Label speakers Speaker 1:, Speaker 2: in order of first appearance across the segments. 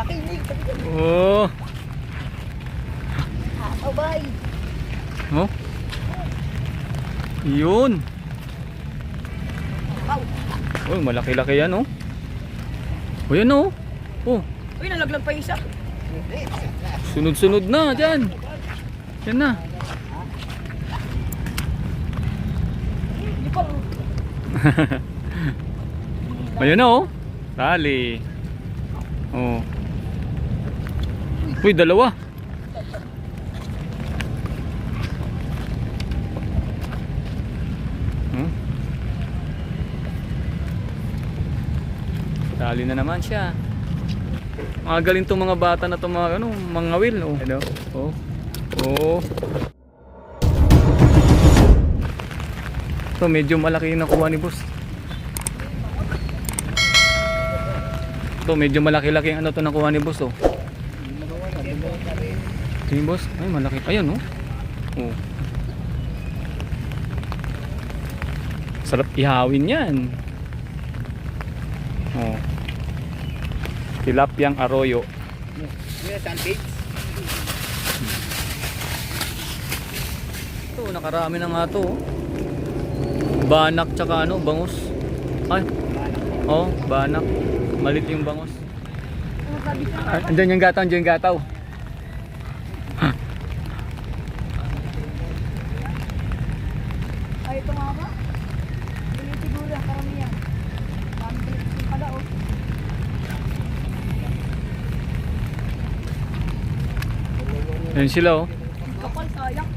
Speaker 1: Nakinig.
Speaker 2: Oh.
Speaker 1: Abay.
Speaker 2: Oh. Yun. Oh, malaki-laki yan oh. Oh, yan oh. Oh.
Speaker 1: Uy, nalaglag pa isa.
Speaker 2: Sunod-sunod na dyan. Yan na.
Speaker 1: Hindi pa.
Speaker 2: Ayun na oh. Tali. Oh. Uy, dalawa. Hmm? Tali na naman siya. Mga galing tong mga bata na tong mga ano, mga will oh. Ano? Oh. Oh. So medyo malaki yung nakuha ni boss. To medyo malaki-laki ang ano to nakuha ni boss oh. Tingin boss, ay malaki. Ayun oh. Oh. Sarap ihawin 'yan. Oh. Tilapyang arroyo. Ito, nakarami na nga to. Banak tsaka ano, bangus. Ay. Oh, banak. Malit yung bangus. Andyan yung gataw, andyan yung gataw.
Speaker 1: Ay, ito nga ba? Hindi siguro ang karamihan. Dami din pala oh.
Speaker 2: Ayan sila oh.
Speaker 1: Kapal, sayang.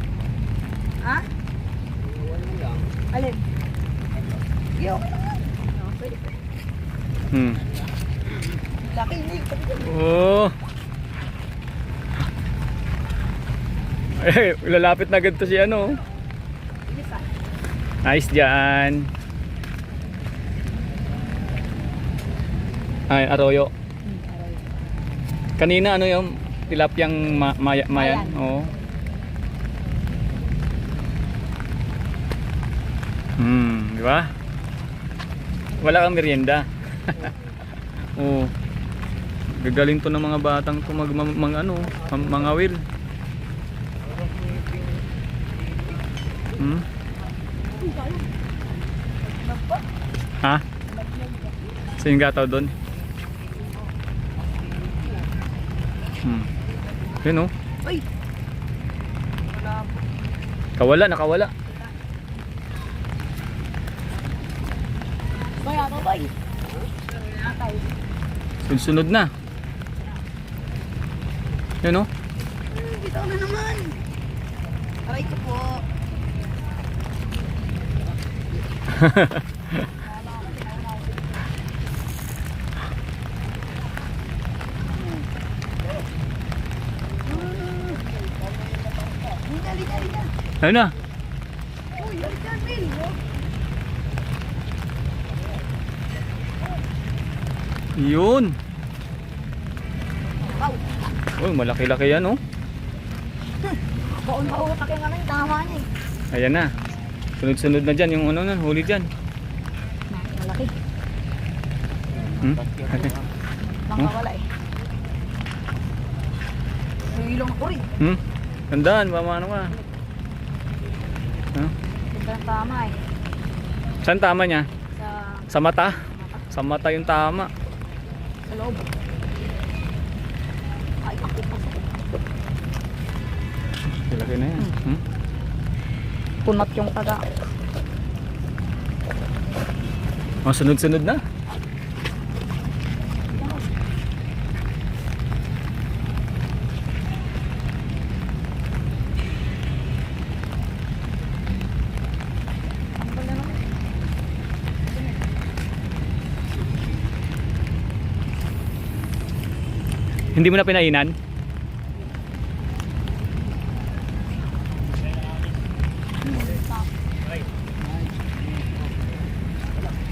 Speaker 1: Ha? Alin? Yo. Pwede. Nakinig.
Speaker 2: Oh. Eh, lalapit na agad to si ano. Nice dyan. Ay, arroyo. Kanina ano yung tilapyang mayan. Oo. Di ba? Wala kang merienda. Oo. Gagaling to ng mga batang to mga will. Ha? Sa yung gataw doon? Yun oh.
Speaker 1: Uy!
Speaker 2: Kawala, nakawala.
Speaker 1: Bay, ako bay.
Speaker 2: Sunod na. Yun oh.
Speaker 1: Dito na naman. Aray ko po.
Speaker 2: Ayun na.
Speaker 1: Uy, ay dyan, Mil.
Speaker 2: Yun.
Speaker 1: Wow.
Speaker 2: Oh, malaki-laki yan oh.
Speaker 1: Baon mautak yung ano, tama niya eh.
Speaker 2: Ayan na. Sunod-sunod na dyan yung ano na, huli dyan.
Speaker 1: Malaki.
Speaker 2: Okay.
Speaker 1: Nakawala eh. May ilong ako rin.
Speaker 2: Tandaan, pamano ka.
Speaker 1: Ito ang tama eh.
Speaker 2: Saan tama niya?
Speaker 1: Sa
Speaker 2: Sa mata? Sa mata yung tama.
Speaker 1: sa loob. Ay, akit pa sa
Speaker 2: Laki na yan.
Speaker 1: punot yung taga.
Speaker 2: Oh, sunod-sunod na. Hindi mo na pinainan?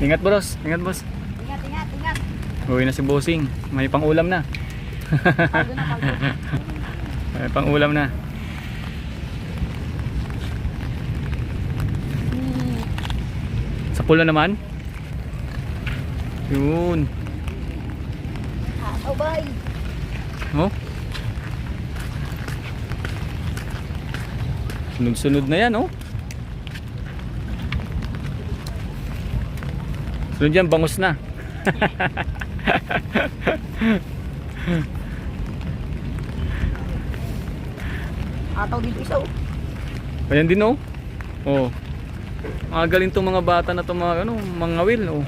Speaker 2: Ingat boss, ingat boss.
Speaker 1: Ingat, ingat, ingat.
Speaker 2: Uwi na si bossing, may pang-ulam na.
Speaker 1: Paldo na, paldo.
Speaker 2: May pang-ulam na. Sa pula naman? Yun.
Speaker 1: Oh, bye.
Speaker 2: Oh. Sunod-sunod na yan, oh. Sunod yan, bangus na.
Speaker 1: Ataw dito isa oh.
Speaker 2: Ayan din, oh. Oh. Galing tong mga bata na to, mga ano, mga will, oh.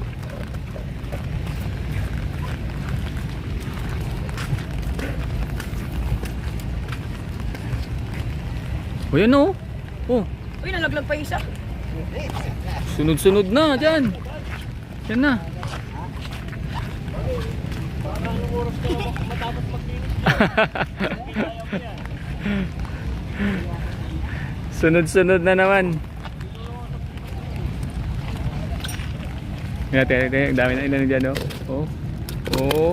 Speaker 2: O yan, oh. Oh.
Speaker 1: Uy, nalaglag pa isa.
Speaker 2: Sunod-sunod na dyan. Yan na. Sunod-sunod na naman. Yan, ang dami na ilan dyan, oh. Oh. Oh.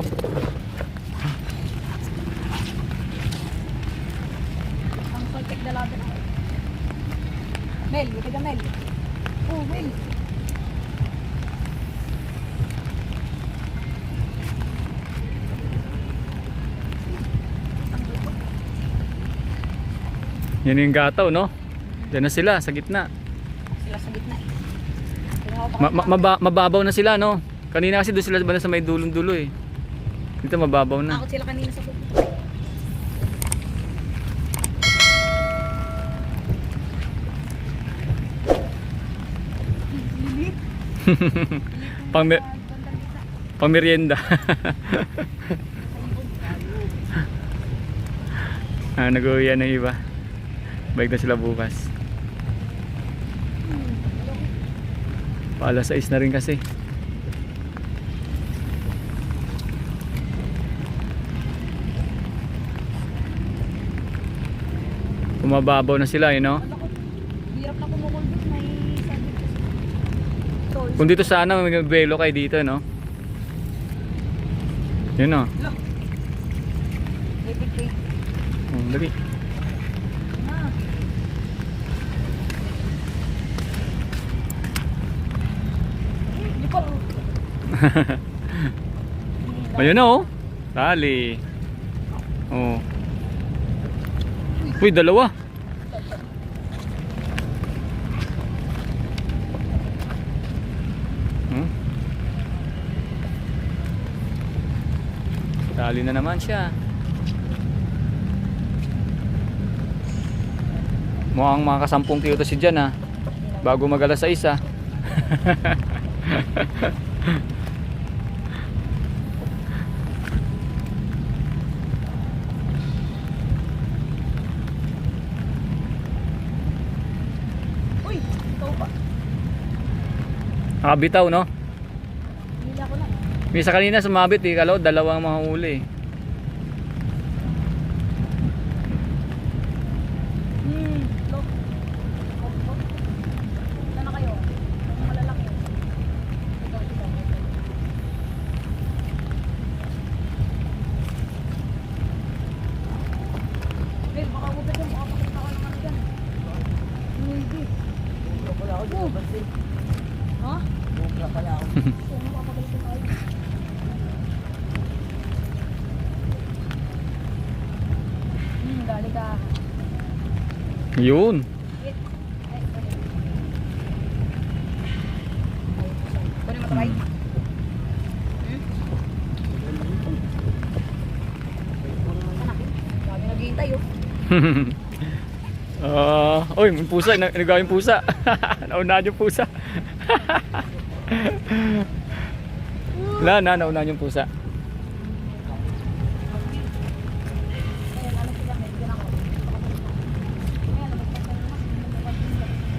Speaker 1: Ang soltek na laban. Mel, ito ka Mel. Oh, Mel.
Speaker 2: Yan yung gataw, no? Diyan na sila, sa gitna.
Speaker 1: Sila sa gitna eh.
Speaker 2: Mababaw na sila, no? Kanina kasi doon sila sa may dulong-dulo eh. Dito mababaw na.
Speaker 1: Takot sila kanina sa pupunta. Lilit.
Speaker 2: Pang Pamerienda. Nag-uwian ng iba. Balik na sila bukas. Paalas 6 na rin kasi. Kumababaw na sila, you know?
Speaker 1: Hirap na kumukulbos, may sabit kasi.
Speaker 2: Kung dito sana may belo kayo dito, no? Yun, no?
Speaker 1: Wait.
Speaker 2: Oh, dali.
Speaker 1: Hindi pa.
Speaker 2: Ayun na, oh. Dali. Oh. Uy, dalawa. Dali na naman siya. Mukhang makasampung kilo to si Jan, ha. Bago mag-alas 6, ha.
Speaker 1: Uy, ikaw pa.
Speaker 2: Nakabitaw, no?
Speaker 1: Hila ko na.
Speaker 2: May isa kanina sumabit, eh. Kalaw, dalawang mahuli, eh.
Speaker 1: Look. Saan na kayo? Ang malalaki. Ikaw. Mel, baka huwag ka dyan. Baka makita ka naman dyan. Hindi. Bukla pala ako dyan. Bansin. Ha? Bukla pala ako. So, makapagalit tayo. Dali ka.
Speaker 2: Yun.
Speaker 1: Kunin mo ito, Mike. Dami naghihintay, oh.
Speaker 2: Oy, may pusa, nagawin pusa. Naunahan yung pusa. Naunahan yung pusa.
Speaker 1: Ayan, ano sila, may bigyan ako.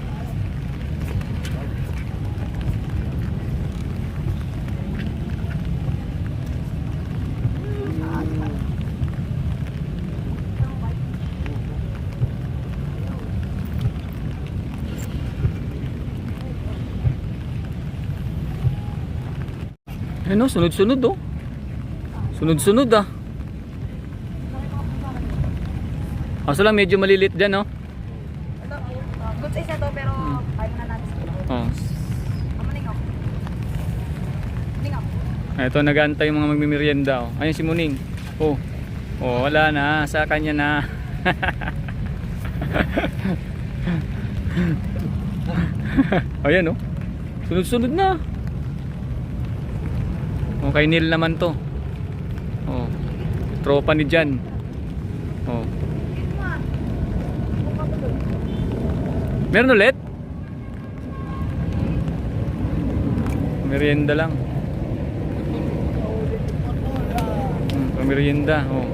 Speaker 1: Ayan,
Speaker 2: Ano, sunod-sunod, oh. Sunod-sunod, ah. Kaso lang medyo malilit dyan, oh.
Speaker 1: ito, good size na to, pero kaya mo na natin sa kilo.
Speaker 2: Oh.
Speaker 1: Amaning ako. Maning ako.
Speaker 2: Ito, nag-aantay yung mga magmimerienda, oh. Ayun si Muning. Oh. Oh, wala na. Sa kanya na. Ayan oh. Sunod-sunod na. Oh, kay Neil naman to. Oh. Tropa ni Jan. Oh. Meron ulit? Merienda lang. Pamerienda. Oh.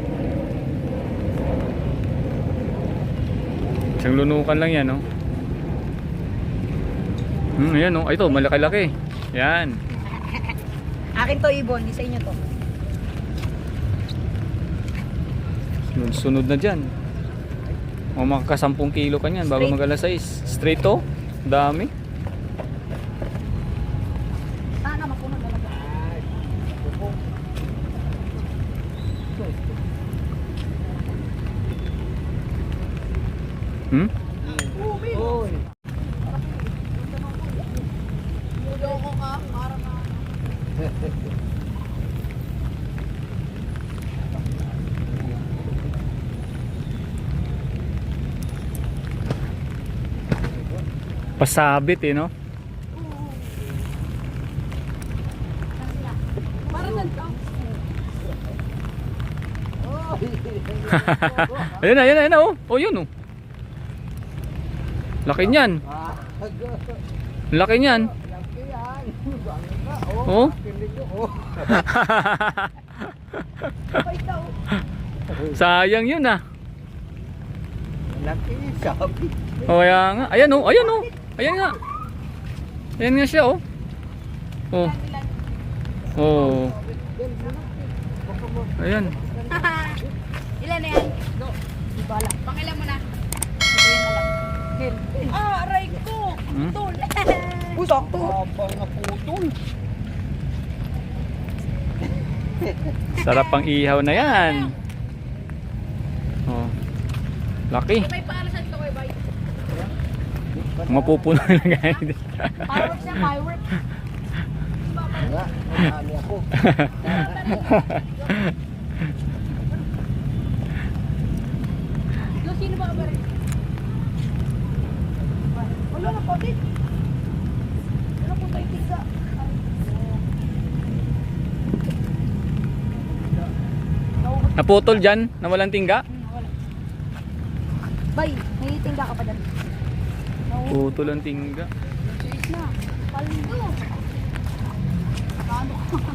Speaker 2: Isang lunukan lang yan, oh. Ayan, oh. Ay, ito, malaki-laki. Yan.
Speaker 1: Akin to, Ibon. Di sa inyo to.
Speaker 2: Sunod na dyan. O, makaka 10 kilo ka nyan bago
Speaker 1: Straight.
Speaker 2: mag-alas 6. Straight to? Dami.
Speaker 1: Sana mapuno talaga.
Speaker 2: Hmm?
Speaker 1: Uy! Loko ka, para na.
Speaker 2: Pasabit eh, no?
Speaker 1: Para na to.
Speaker 2: Ayun na, ayun na, ayun na, oh. Oh, yun, oh. Laki niyan. Laki niyan. Oh. Sayang yun ah.
Speaker 3: Laki, sabi.
Speaker 2: Oh, kaya nga. Ayan oh, ayan oh. Ayan nga. Ayan nga siya oh. Oh. Oh. Ayan.
Speaker 1: Ilan na yan? Di bala. Pangilan mo na. Ah, aray ko!
Speaker 2: Hmm?
Speaker 1: Tul! Uy, sakto!
Speaker 3: Abang na putol.
Speaker 2: Sarap pang ihaw na yan. Oh. Laki.
Speaker 1: May paalasan to kay Bay.
Speaker 2: Mapupuno lang ganyan.
Speaker 1: Fireworks yan, fireworks.
Speaker 3: Nga, marami ako.
Speaker 1: Yo, sino ba ba rin? Wala na po, din. Wala po tayo tigsa.
Speaker 2: Naputol dyan na walang tingga.
Speaker 1: Wala. Bay, may tingga ka pa dyan.
Speaker 2: Putol ang tingga.
Speaker 1: Siis na. Paldo. Paano ka?